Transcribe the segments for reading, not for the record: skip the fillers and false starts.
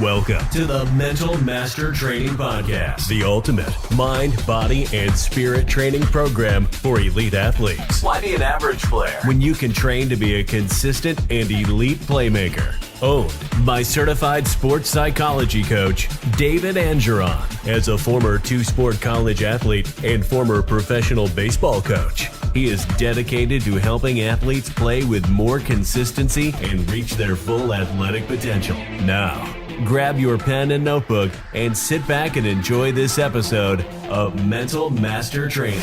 Welcome to the Mental Master Training Podcast, the ultimate mind, body, and spirit training program for elite athletes. Why be an average player when you can train to be a consistent and elite playmaker? Owned by certified sports psychology coach David Angeron. As a former two-sport college athlete and former professional baseball coach, he is dedicated to helping athletes play with more consistency and reach their full athletic potential. Now, grab your pen and notebook and sit back and enjoy this episode of Mental Master Training.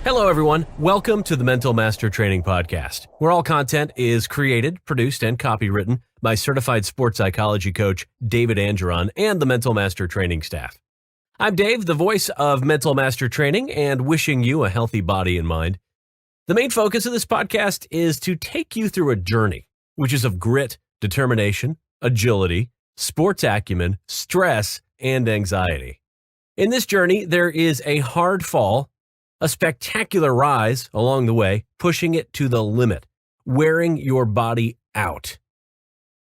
Hello, everyone. Welcome to the Mental Master Training Podcast, where all content is created, produced, and copywritten by certified sports psychology coach David Angeron and the Mental Master Training staff. I'm Dave, the voice of Mental Master Training, and wishing you a healthy body and mind. The main focus of this podcast is to take you through a journey, which is of grit, determination, agility, sports acumen, stress, and anxiety. In this journey, there is a hard fall, a spectacular rise along the way, pushing it to the limit, wearing your body out,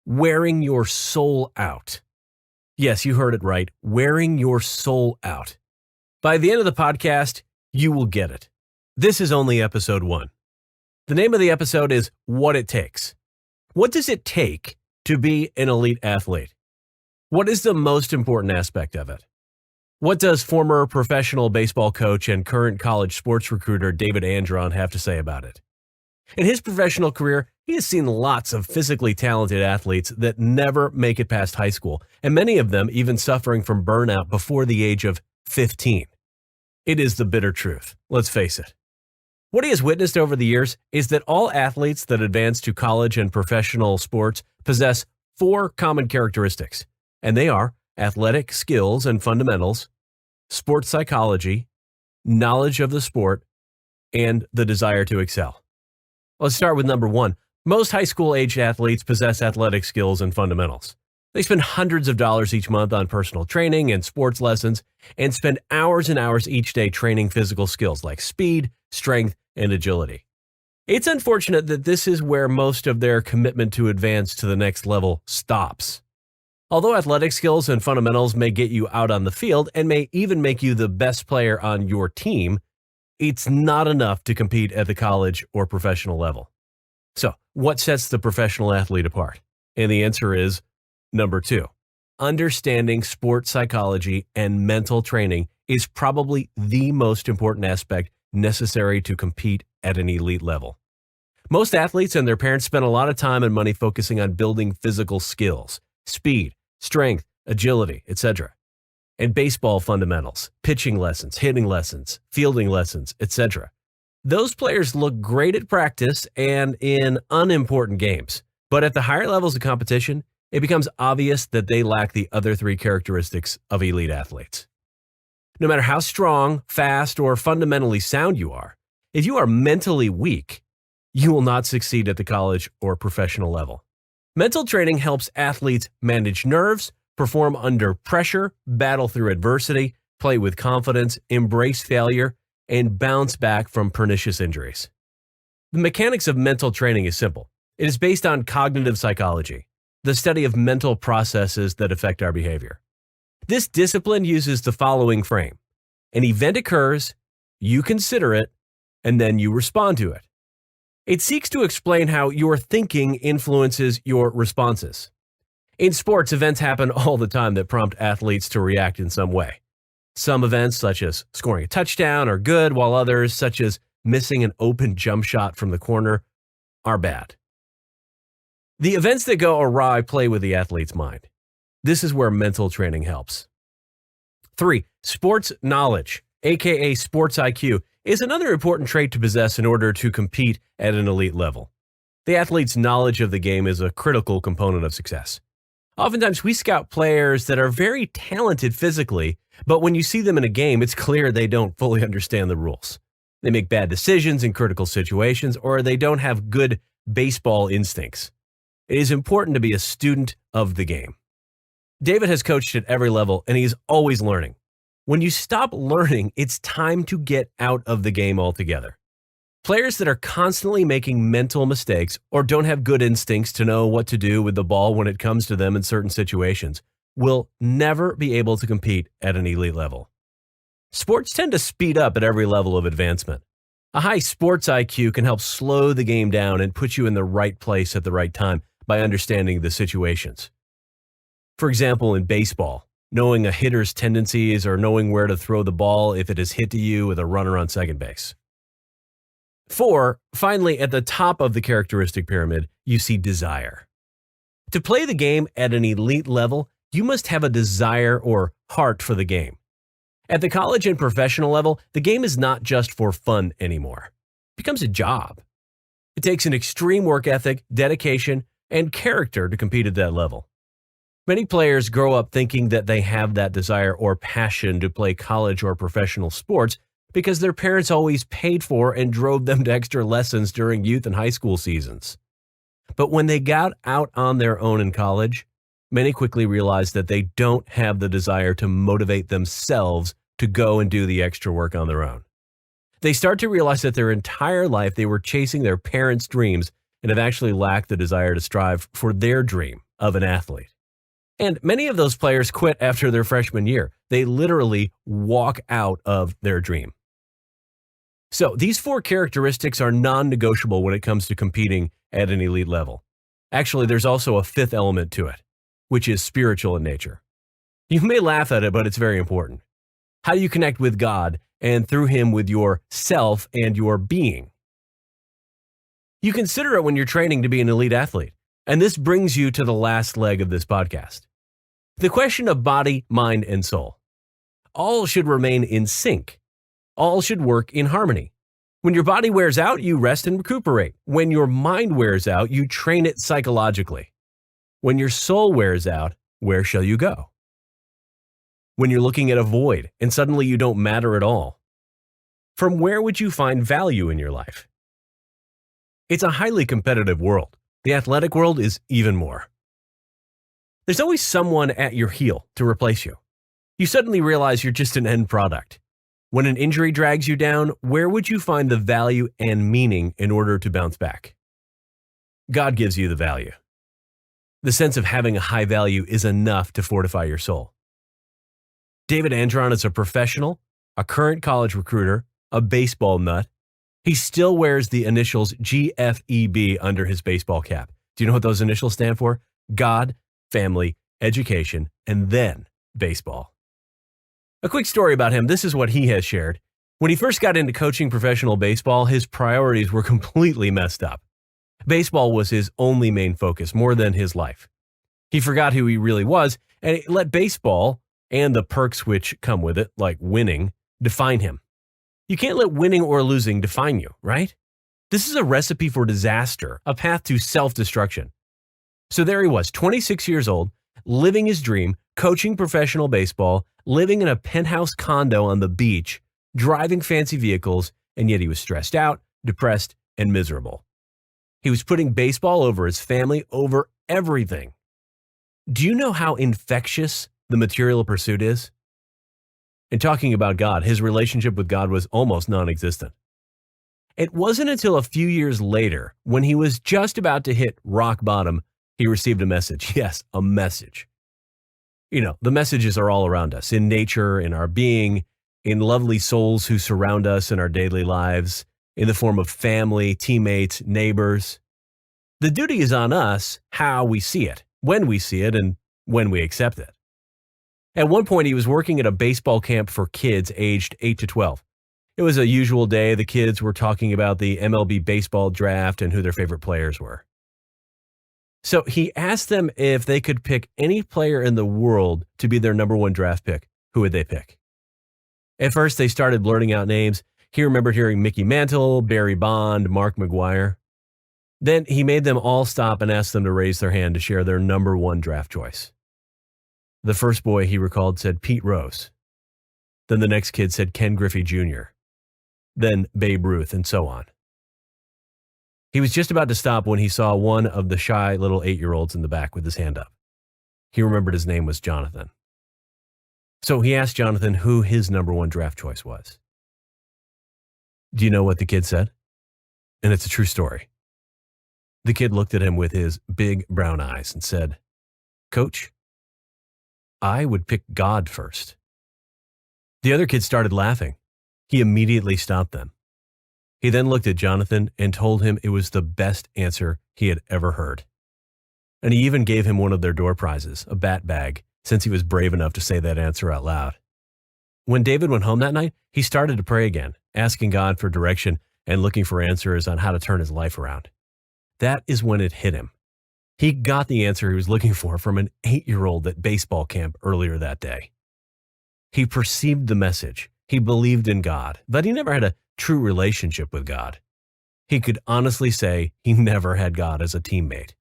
wearing your soul out. Yes, you heard it right, wearing your soul out. By the end of the podcast, you will get it. This is only episode 1. The name of the episode is What It Takes. What does it take to be an elite athlete? What is the most important aspect of it? What does former professional baseball coach and current college sports recruiter David Angeron have to say about it? In his professional career, he has seen lots of physically talented athletes that never make it past high school, and many of them even suffering from burnout before the age of 15. It is the bitter truth, let's face it. What he has witnessed over the years is that all athletes that advance to college and professional sports possess 4 common characteristics, and they are athletic skills and fundamentals, sports psychology, knowledge of the sport, and the desire to excel. Let's start with number 1. Most high school-aged athletes possess athletic skills and fundamentals. They spend hundreds of dollars each month on personal training and sports lessons and spend hours and hours each day training physical skills like speed, strength, and agility. It's unfortunate that this is where most of their commitment to advance to the next level stops. Although athletic skills and fundamentals may get you out on the field and may even make you the best player on your team, it's not enough to compete at the college or professional level. So, what sets the professional athlete apart? And the answer is number 2. Understanding sports psychology and mental training is probably the most important aspect necessary to compete at an elite level. Most athletes and their parents spend a lot of time and money focusing on building physical skills, speed, strength, agility, etc., and baseball fundamentals, pitching lessons, hitting lessons, fielding lessons, etc. Those players look great at practice and in unimportant games, but at the higher levels of competition, it becomes obvious that they lack the other 3 characteristics of elite athletes. No matter how strong, fast, or fundamentally sound you are, if you are mentally weak, you will not succeed at the college or professional level. Mental training helps athletes manage nerves, perform under pressure, battle through adversity, play with confidence, embrace failure, and bounce back from pernicious injuries. The mechanics of mental training is simple. It is based on cognitive psychology, the study of mental processes that affect our behavior. This discipline uses the following frame. An event occurs, you consider it, and then you respond to it. It seeks to explain how your thinking influences your responses. In sports, events happen all the time that prompt athletes to react in some way. Some events, such as scoring a touchdown, are good, while others, such as missing an open jump shot from the corner, are bad. The events that go awry play with the athlete's mind. This is where mental training helps. 3. Sports knowledge, aka sports IQ, is another important trait to possess in order to compete at an elite level. The athlete's knowledge of the game is a critical component of success. Oftentimes, we scout players that are very talented physically, but when you see them in a game, it's clear they don't fully understand the rules. They make bad decisions in critical situations, or they don't have good baseball instincts. It is important to be a student of the game. David has coached at every level, and he's always learning. When you stop learning, it's time to get out of the game altogether. Players that are constantly making mental mistakes or don't have good instincts to know what to do with the ball when it comes to them in certain situations will never be able to compete at an elite level. Sports tend to speed up at every level of advancement. A high sports IQ can help slow the game down and put you in the right place at the right time by understanding the situations. For example, in baseball, knowing a hitter's tendencies or knowing where to throw the ball if it is hit to you with a runner on second base. 4, finally, at the top of the characteristic pyramid, you see desire. To play the game at an elite level, you must have a desire or heart for the game. At the college and professional level, the game is not just for fun anymore. It becomes a job. It takes an extreme work ethic, dedication, and character to compete at that level. Many players grow up thinking that they have that desire or passion to play college or professional sports because their parents always paid for and drove them to extra lessons during youth and high school seasons. But when they got out on their own in college, many quickly realized that they don't have the desire to motivate themselves to go and do the extra work on their own. They start to realize that their entire life they were chasing their parents' dreams and have actually lacked the desire to strive for their dream of an athlete. And many of those players quit after their freshman year. They literally walk out of their dream. So these 4 characteristics are non-negotiable when it comes to competing at an elite level. Actually, there's also a 5th element to it, which is spiritual in nature. You may laugh at it, but it's very important. How do you connect with God and through Him with your self and your being? You consider it when you're training to be an elite athlete. And this brings you to the last leg of this podcast. The question of body, mind, and soul. All should remain in sync. All should work in harmony. When your body wears out, you rest and recuperate. When your mind wears out, you train it psychologically. When your soul wears out, where shall you go? When you're looking at a void and suddenly you don't matter at all, from where would you find value in your life? It's a highly competitive world. The athletic world is even more. There's always someone at your heel to replace you. You suddenly realize you're just an end product. When an injury drags you down, where would you find the value and meaning in order to bounce back? God gives you the value. The sense of having a high value is enough to fortify your soul. David Andron is a professional, a current college recruiter, a baseball nut. He still wears the initials GFEB under his baseball cap. Do you know what those initials stand for? God, family, education, and then baseball. A quick story about him. This is what he has shared. When he first got into coaching professional baseball, his priorities were completely messed up. Baseball was his only main focus, more than his life. He forgot who he really was, and let baseball and the perks which come with it, like winning, define him. You can't let winning or losing define you, right? This is a recipe for disaster, a path to self-destruction. So there he was, 26 years old, living his dream, coaching professional baseball, living in a penthouse condo on the beach, driving fancy vehicles, and yet he was stressed out, depressed, and miserable. He was putting baseball over his family, over everything. Do you know how infectious the material pursuit is? And talking about God, his relationship with God was almost non-existent. It wasn't until a few years later, when he was just about to hit rock bottom, he received a message. Yes, a message. You know, the messages are all around us, in nature, in our being, in lovely souls who surround us in our daily lives, in the form of family, teammates, neighbors. The duty is on us how we see it, when we see it, and when we accept it. At one point, he was working at a baseball camp for kids aged 8 to 12. It was a usual day. The kids were talking about the MLB baseball draft and who their favorite players were. So he asked them if they could pick any player in the world to be their number 1 draft pick. Who would they pick? At first, they started blurting out names. He remembered hearing Mickey Mantle, Barry Bond, Mark McGwire. Then he made them all stop and asked them to raise their hand to share their number 1 draft choice. The first boy, he recalled, said Pete Rose. Then the next kid said Ken Griffey Jr. Then Babe Ruth, and so on. He was just about to stop when he saw one of the shy little 8-year-olds in the back with his hand up. He remembered his name was Jonathan. So he asked Jonathan who his number 1 draft choice was. Do you know what the kid said? and it's a true story. The kid looked at him with his big brown eyes and said, "Coach, I would pick God first." The other kid started laughing. He immediately stopped them. He then looked at Jonathan and told him it was the best answer he had ever heard. And he even gave him one of their door prizes, a bat bag, since he was brave enough to say that answer out loud. When David went home that night, he started to pray again, asking God for direction and looking for answers on how to turn his life around. That is when it hit him. He got the answer he was looking for from an 8-year-old at baseball camp earlier that day. He perceived the message. He believed in God, but he never had a true relationship with God. He could honestly say he never had God as a teammate.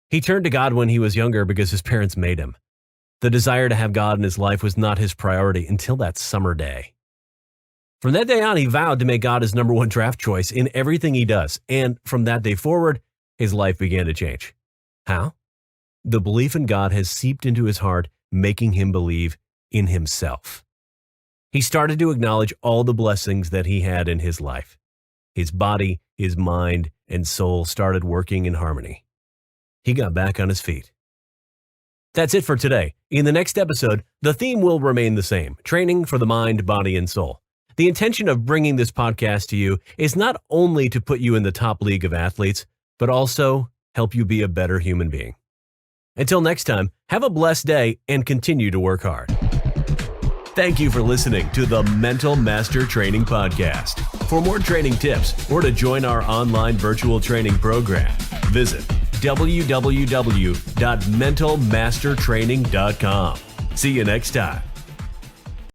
He turned to God when he was younger because his parents made him. The desire to have God in his life was not his priority until that summer day. From that day on, he vowed to make God his number one draft choice in everything he does, and from that day forward, his life began to change. How? The belief in God has seeped into his heart, making him believe in himself. He started to acknowledge all the blessings that he had in his life. His body, his mind, and soul started working in harmony. He got back on his feet. That's it for today. In the next episode, the theme will remain the same: training for the mind, body, and soul. The intention of bringing this podcast to you is not only to put you in the top league of athletes, but also help you be a better human being. Until next time, have a blessed day and continue to work hard. Thank you for listening to the Mental Master Training Podcast. For more training tips or to join our online virtual training program, visit www.mentalmastertraining.com. See you next time.